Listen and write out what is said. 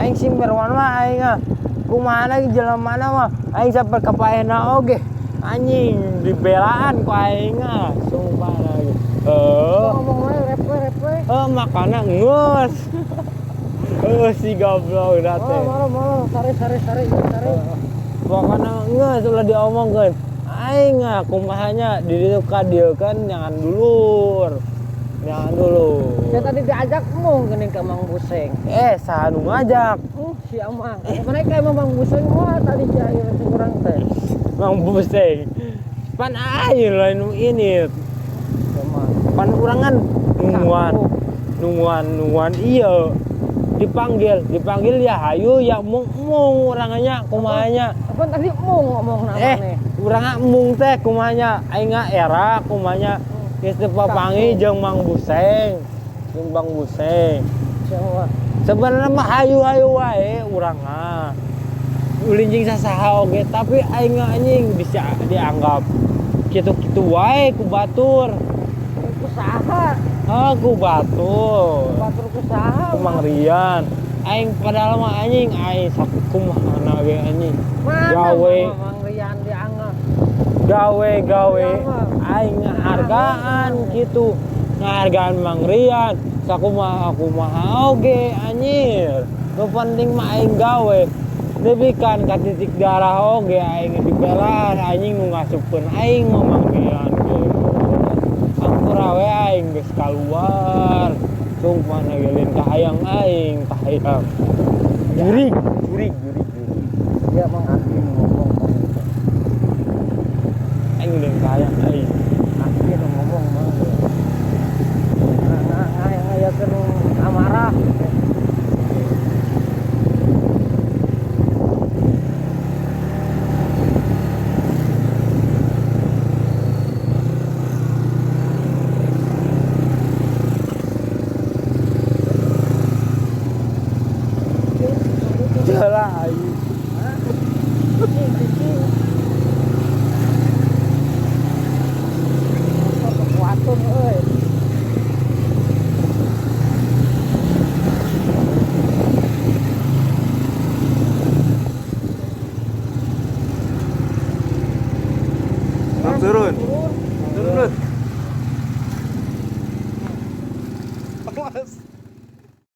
Aing si Mirwan mah aing kumaha lagi jalan mana mah aing sampai kepaena oge anjing dibelaan ku aing sumpah lagi ngomong wae rep we makana ngeus si goblok da teh malo sare pokona ngeus ulah diomongkeun aing kumahanya di ditu ka dieu kan jangan dulur. Saya tadi diajak mung geuning ka Mang Buseng. Saha nu ngajak? Si Amang. Mana kayak Mang Buseng mah tadi jaya kurang teh. Mang Buseng. Pan ayeuna lain ini. Pan urangan nungguan iya. Dipanggil ya hayu ya mung urangnya kumahanya. Apa tadi mung ngomong namanya? Urangna mung teh kumahanya aing era kumahanya. Geus teu papangi jeung Mang Buseng. Sebenarnya mah hayu-hayu wae urang ulinjing sasaha oge tapi aing anjing bisa dianggap kitu-kitu wae ku batur. Ku saha? Ku batur. Batur ku saha? Ku Mang Rian. Aing padahal mah anjing aing sakumahana ge anjing. Gawe Mang Rian dianggap. Gawe aing hargaan gitu. Ngahargaan Mang Rian. Sakumaha oge anjir. Nu penting mah aing gawe. Debikan ka titik darah oge aing dibelaan anjing nu ngasupkeun aing mah Mang Rian ge. Sampura we aing geus kaluar. Sumpah nagelin ka hayang aing, ka hayang. Jurig. Dia Mang Andi ngomong. Aing leuwih ka hayang